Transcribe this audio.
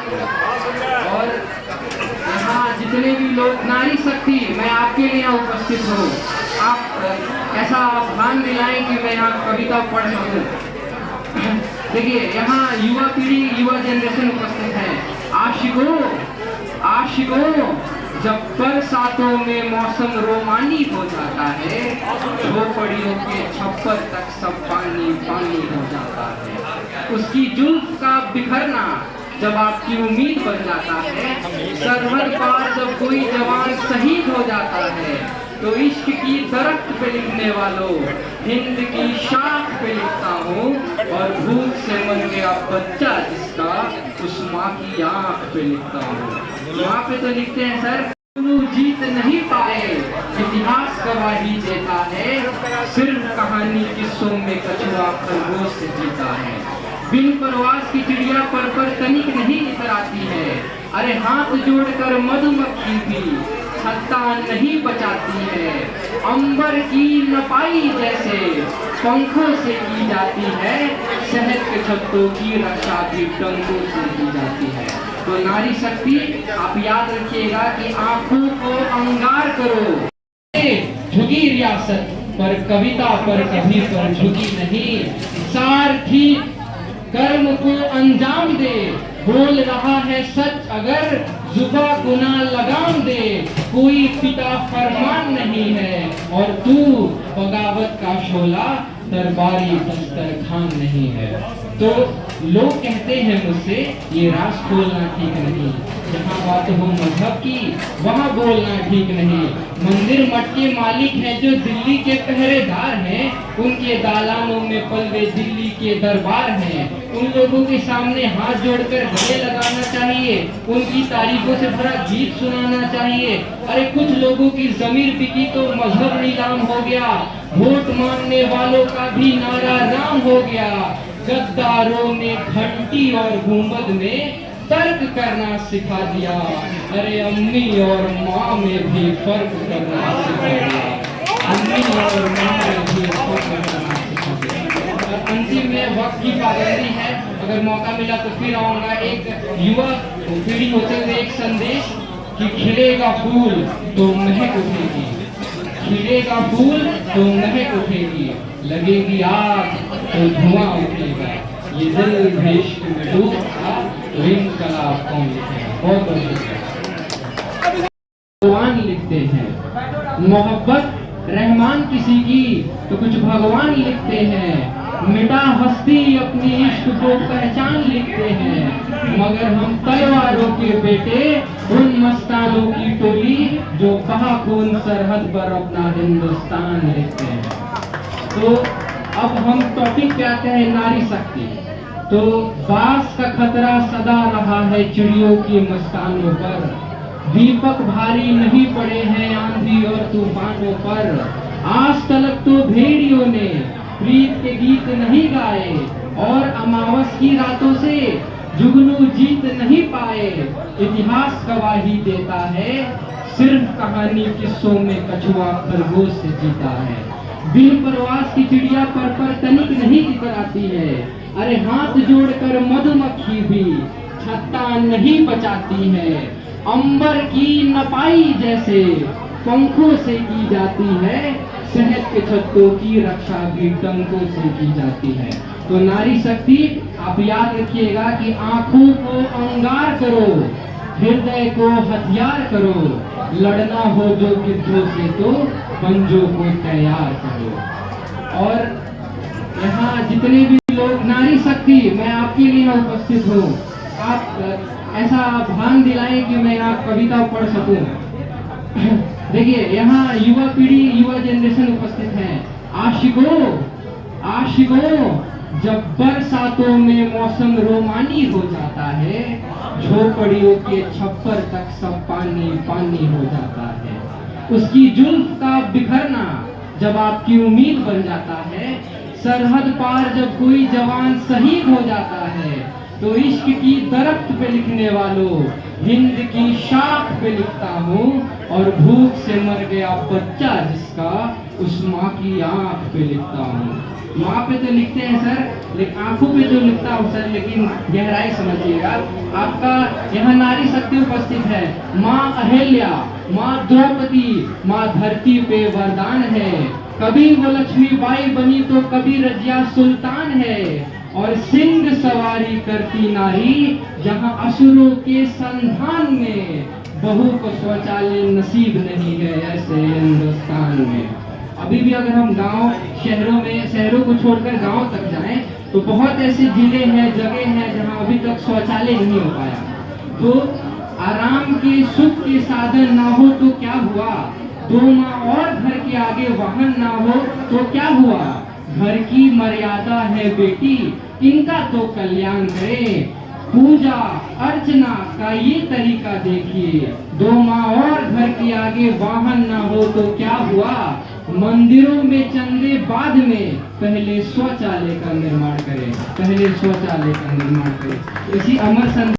और यहाँ जितने भी लोग, नारी शक्ति, मैं आपके लिए यहाँ उपस्थित हूँ। आप ऐसा ध्यान दिलाएं कि मैं यहाँ कविता पढ़ सकूँ। देखिए यहाँ युवा पीढ़ी, युवा जनरेशन उपस्थित है। आशिकों आशिकों, जब बरसातों में मौसम रोमानी हो जाता है, झोपड़ियों के छप्पर तक सब पानी पानी हो जाता है। उसकी जुल्फ का बिखरना जब आपकी उम्मीद बन जाता है, सरहद पार जब कोई जवान शहीद हो जाता है, तो इश्क की दरख्त पे लिखने वालों, हिंद की शाख पे लिखता हूँ, और भूख से मर गया बच्चा जिसका, उस माँ की आँख पे लिखता हूँ। वहाँ पे तो लिखते हैं सर, जीत नहीं पाए, इतिहास गवाही देता है, सिर्फ कहानी किस्सों में कछुआ खरगोश जीता है। बिन परवास की चिड़िया पर तनिक नहीं नितर आती है, अरे हाथ जोड़कर मधुमक्खी भी छत्ता नहीं बचाती है। अंबर की नपाई जैसे पंखों से की जाती है, शहद के छत्तों की रक्षा भी डंकों से की जाती है। तो नारी शक्ति, आप याद रखिएगा कि आंखों को अंगार करो। झुकी रियासत पर कविता पर कभी पर झुकी नहीं, सारथी कर्म को अंजाम दे, बोल रहा है सच अगर जुबा गुना लगाम दे, कोई पिता फरमान नहीं है, और तू बगावत का शोला दरबारी दस्तरखान नहीं है। तो लोग कहते हैं मुझसे, ये राज खोलना ठीक नहीं, जहाँ बात हो मजहब की वहाँ बोलना ठीक नहीं। मंदिर मठ के मालिक हैं जो दिल्ली के पहरेदार हैं, उनके दालानों में पल्ले दिल्ली के दरबार हैं। उन लोगों के सामने हाथ जोड़कर गले लगाना चाहिए, उनकी तारीफों से भरा गीत सुनाना चाहिए। अरे कुछ लोगों की जमीर बिकी तो मजहब नीलाम हो गया, वोट मांगने वालों का भी नारा राम हो गया। गद्दारों ने घंटी और गुंबद में तर्क करना सिखा दिया, अरे अम्मी और माँ में भी फर्क करना सिखा दिया, अम्मी और माँ में भी फर्क करना सिखा दिया। अंतिम में वक्त की पाबंदी है, अगर मौका मिला तो फिर आऊंगा। एक युवा पीढ़ी होते हुए एक संदेश कि खिलेगा फूल तो महक उठेगी, खिलेगा फूल तो महक उठेगी, लगेगी आग तो धुआं उठेगा, ये दिल इश्क में डूबा तो इनकलाब कौन लिखेगा। बहुत भगवान लिखते हैं मोहब्बत रहमान किसी की, तो कुछ भगवान लिखते हैं, मिटा हस्ती अपनी इश्क को पहचान लिखते हैं। मगर हम तलवारों के बेटे, उन मस्तानों की टोली जो कहा खून सरहद पर अपना हिंदुस्तान लिखते हैं। तो अब हम टॉपिक पे आते हैं, नारी शक्ति। तो बास का खतरा सदा रहा है चिड़ियों की मस्तानों पर, दीपक भारी नहीं पड़े हैं आंधी और तूफानों पर। आज तलक तो भेड़ियों ने प्रीत के गीत नहीं गाए, और अमावस की रातों से जुगनू जीत नहीं पाए। इतिहास गवाही देता है, सिर्फ कहानी किस्सों में कछुआ खरगोश से जीता है। बिन परवास की चिड़िया पर तनिक नहीं नितर आती है, अरे हाथ जोड़कर मधुमक्खी भी छत्ता नहीं बचाती है। अंबर की नपाई जैसे पंखों से की जाती है, शहद के छत्तों की रक्षा भी डंकों से की जाती है। तो नारी शक्ति, आप याद रखिएगा कि आंखों को अंगार करो, हृदय को हथियार करो, लड़ना हो जो गिद्धों से तो पंजों को तैयार करो। और यहाँ जितने भी लोग, नारी शक्ति, मैं आपके लिए उपस्थित हूँ। आप ऐसा भान दिलाएं कि मैं यहाँ कविता पढ़ सकूं। देखिए यहाँ युवा पीढ़ी, युवा जनरेशन उपस्थित है। आशिकों आशिकों, जब बरसातों में मौसम रोमानी हो जाता है, झोपड़ियों के छप्पर तक सब पानी पानी हो जाता है। उसकी जुल्फ का बिखरना जब आपकी उम्मीद बन जाता है, सरहद पार जब कोई जवान शहीद हो जाता है, तो इश्क की दरख्त पे लिखने वालों, हिंद की शाख पे लिखता हूँ, और भूख से मर गया बच्चा जिसका, उस माँ की आँख पे लिखता हूँ। वहाँ पे तो लिखते हैं सर, लेकिन आंखों पे तो लिखता हूँ सर, लेकिन गहराई समझिएगा। आपका यहाँ नारी शक्ति उपस्थित है, माँ अहिल्या, माँ द्रौपदी, माँ धरती पे वरदान है। कभी वो लक्ष्मीबाई बनी तो कभी रजिया सुल्तान है। और सिंह सवारी करती नारी जहाँ असुरों के संधान में, बहू को शौचालय नसीब नहीं है ऐसे हिंदुस्तान में। अभी भी अगर हम गांव शहरों को छोड़कर गांव तक जाएं तो बहुत ऐसे जिले हैं, जगह हैं जहां अभी तक शौचालय नहीं हो पाया। तो आराम के सुख के साधन ना हो तो क्या हुआ, 2 माह और घर के आगे वाहन ना हो तो क्या हुआ। घर की मर्यादा है बेटी, इनका तो कल्याण करें। पूजा अर्चना का ये तरीका देखिए, 2 माह और घर के आगे वाहन ना हो तो क्या हुआ। मंदिरों में चंदे बाद में, पहले शौचालय का निर्माण करें, पहले शौचालय का निर्माण करें। इसी अमर संत